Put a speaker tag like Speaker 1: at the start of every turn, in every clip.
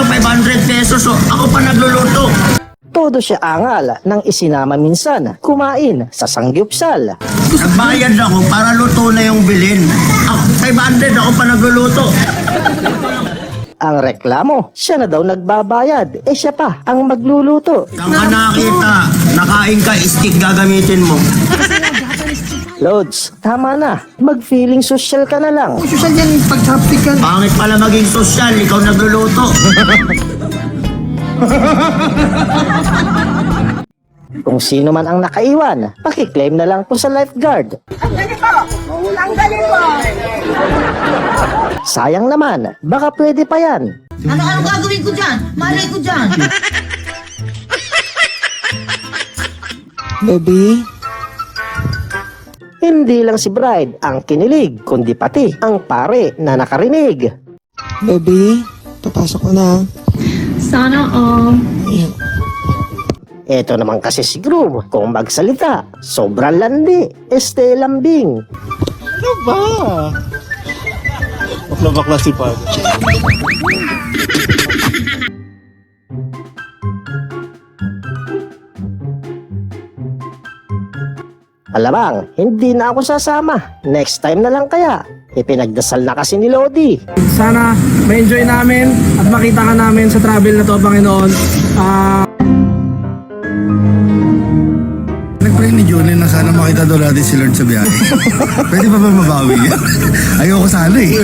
Speaker 1: lang 500 pesos, so ako pa nagluluto.
Speaker 2: Todo siya angal nang isinama minsan kumain sa sangyupsal.
Speaker 1: Nagbayad ako para luto na yung bilhin. Ako, 500 ako pa nagluluto.
Speaker 2: Ang reklamo, siya na daw nagbabayad, siya pa ang magluluto.
Speaker 1: Saan ka nakita? Nakain ka, stick gagamitin mo.
Speaker 2: Lods, tama na. Mag-feeling social ka na lang.
Speaker 3: Social yan, pag-chopstick.
Speaker 1: Pangit pala maging sosyal, ikaw nagluluto.
Speaker 2: Kung sino man ang nakaiwan, pakiklaim na lang po sa lifeguard.
Speaker 4: Ang galing po! Ang galing po!
Speaker 2: Sayang naman, baka pwede pa yan.
Speaker 4: Ano gagawin ko dyan? Malay ko dyan!
Speaker 3: Baby,
Speaker 2: Hindi lang si bride ang kinilig, kundi pati ang pare na nakarinig.
Speaker 3: baby, papasok ko na.
Speaker 5: Sana all.
Speaker 2: Eto naman kasi si Groove, kung magsalita, sobrang landi, lambing.
Speaker 6: Ano ba? Bakla-bakla si Pag.
Speaker 2: Alamang, hindi na ako sasama. Next time na lang kaya. Ipinagdasal na kasi ni Lodi.
Speaker 7: Sana ma-enjoy namin at makita ka namin sa travel na to, Panginoon.
Speaker 8: Nag-pray ni Julie na sana makita daw natin si Lord sa biyahe. Pwede pa ba mabawi? Ayoko sana eh.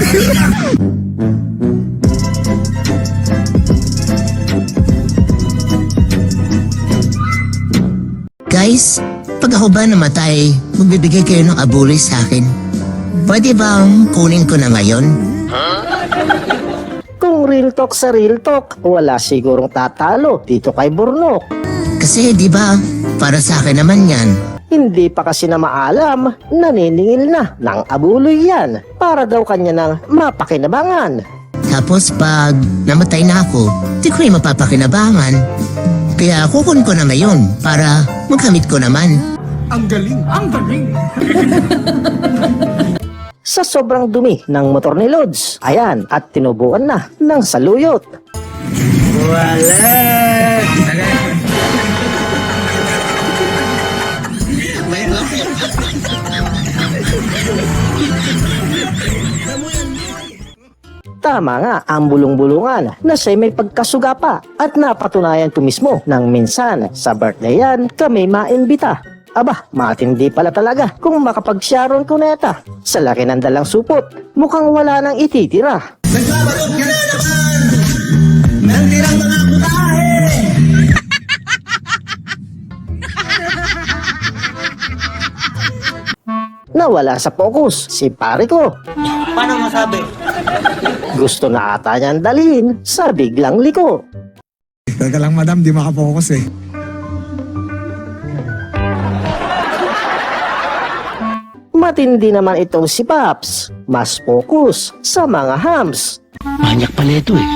Speaker 9: Guys, pag ako ba namatay, magbibigay kayo ng abuli sa akin. Pwede bang kunin ko na ngayon?
Speaker 2: Kung real talk sa real talk, wala sigurong tatalo dito kay Burnok.
Speaker 9: Kasi di ba, para sa akin naman yan.
Speaker 2: Hindi pa kasi na maalam, naniningil na ng abuloy yan para daw kanya ng mapakinabangan.
Speaker 9: Tapos pag namatay na ako, di ko yung mapapakinabangan. Kaya kukun ko na ngayon para magkamit ko naman.
Speaker 2: Sa sobrang dumi ng motor ni Lods, ayan at tinubuan na ng saluyot. Tama nga ang bulong-bulungan na siya'y may pagkasuga pa at napatunayan ko mismo nang minsan sa birthday yan kami maimbita. Aba, matindi pala talaga kung makapag-sharon ko neta. Sa laki ng dalang supot, mukhang wala nang ititira.
Speaker 1: Nagbabalot ka na naman! Nandirang mga putahe!
Speaker 2: Nawala sa focus si pare ko.
Speaker 1: Paano masabi?
Speaker 2: Gusto na ata niyang dalhin sa biglang liko.
Speaker 8: Teka lang madam, di makapokus eh.
Speaker 2: Matindi naman itong si Paps. Mas focus sa mga hams.
Speaker 9: Manyak pala ito eh.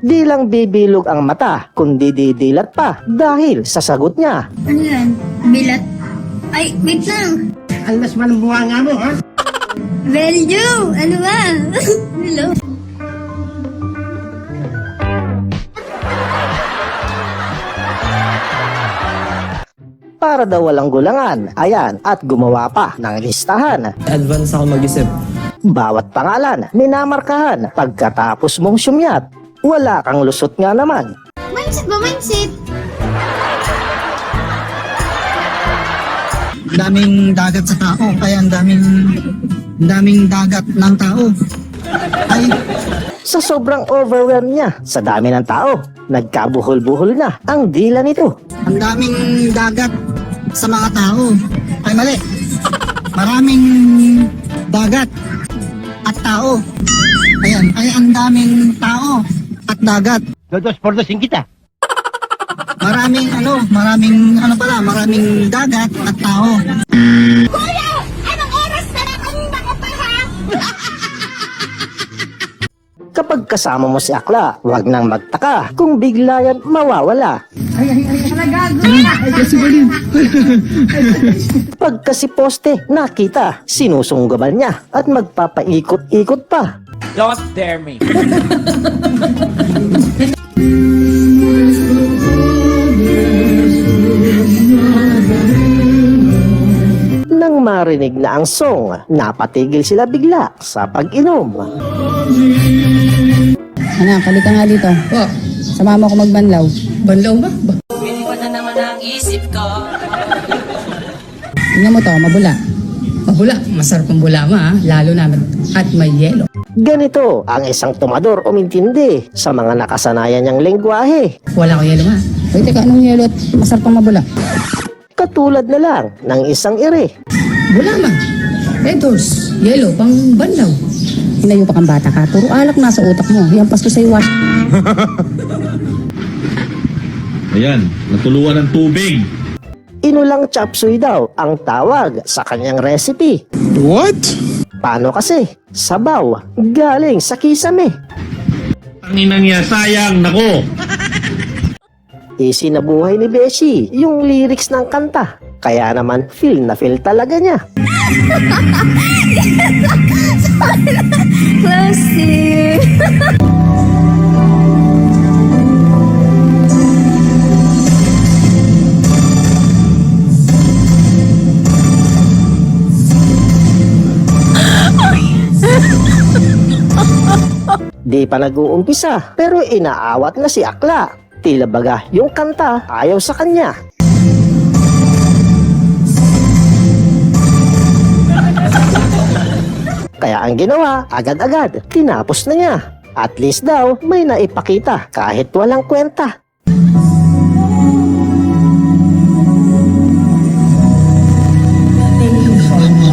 Speaker 2: Di lang bibilog ang mata, kundi didilat pa dahil sa sagot niya.
Speaker 5: Ano yan? Bilat? Ay, wait lang.
Speaker 3: Almas man ang buwanga mo, ha?
Speaker 5: Value! Ano ba? Hello?
Speaker 2: Para daw walang gulangan, ayan at gumawa pa ng listahan.
Speaker 7: Advance ako mag-isip.
Speaker 2: Bawat pangalan, minamarkahan pagkatapos mong sumyat. Wala kang lusot nga naman.
Speaker 5: Mindset ba? Mindset?
Speaker 3: Daming dagat sa tao, kaya ang daming dagat ng tao. Ay,
Speaker 2: Sa sobrang overwhelm niya sa dami ng tao, nagkabuhol-buhol na ang dila nito.
Speaker 3: ang daming dagat sa mga tao. Ay, mali. Maraming dagat at tao. Ayan, ay ang daming tao at dagat.
Speaker 1: Dos por dos kita.
Speaker 3: Maraming dagat at tao.
Speaker 4: Kuya! Anong oras na akong nakapaha?
Speaker 2: Kapag kasama mo si Akla, huwag nang magtaka kung bigla yan mawawala. Pagka si poste nakita, sinusunggaban niya at magpapaikot-ikot pa.
Speaker 10: Don't dare me.
Speaker 2: Nang marinig na ang song, napatigil sila bigla sa pag-inom.
Speaker 11: Anak, halika nga dito. Sama mo ko magbanlaw. Banlaw ba?
Speaker 10: Iwan na naman ang isip ko.
Speaker 11: Tingnan mo to, mabula. Mabula? Masarap ang bula mo ha. Lalo na at may yelo.
Speaker 2: Ganito ang isang tumador umintindi sa mga nakasanayan niyang lengguwahe.
Speaker 11: Wala ko yelo ha. Uy, teka, anong yelo at masarap ang mabula?
Speaker 2: Katulad na lang ng isang ire.
Speaker 11: Bula man. Red horse. Yelo, pang banlaw. Hinayo pa kang bata ka. Puro alak nasa utak mo. Hiyampas ko sa'yo wash.
Speaker 6: Ayan, natuluan ng tubig.
Speaker 2: Inulang chop suey daw ang tawag sa kanyang recipe.
Speaker 6: What?
Speaker 2: Paano kasi? Sabaw, galing sa kisame.
Speaker 6: Ang inang niya, sayang, nako.
Speaker 2: Easy na buhay ni Beshi yung lyrics ng kanta. Kaya naman feel na feel talaga niya.
Speaker 5: Classic.
Speaker 2: Di pa nag-uumpisa pero inaawat na si Akla. Tila baga yung kanta ayaw sa kanya. Kaya ang ginawa, agad-agad, tinapos na niya. At least daw, may naipakita kahit walang kwenta.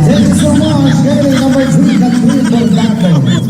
Speaker 3: Thank you so much. Galing number 3 na 3 for that one.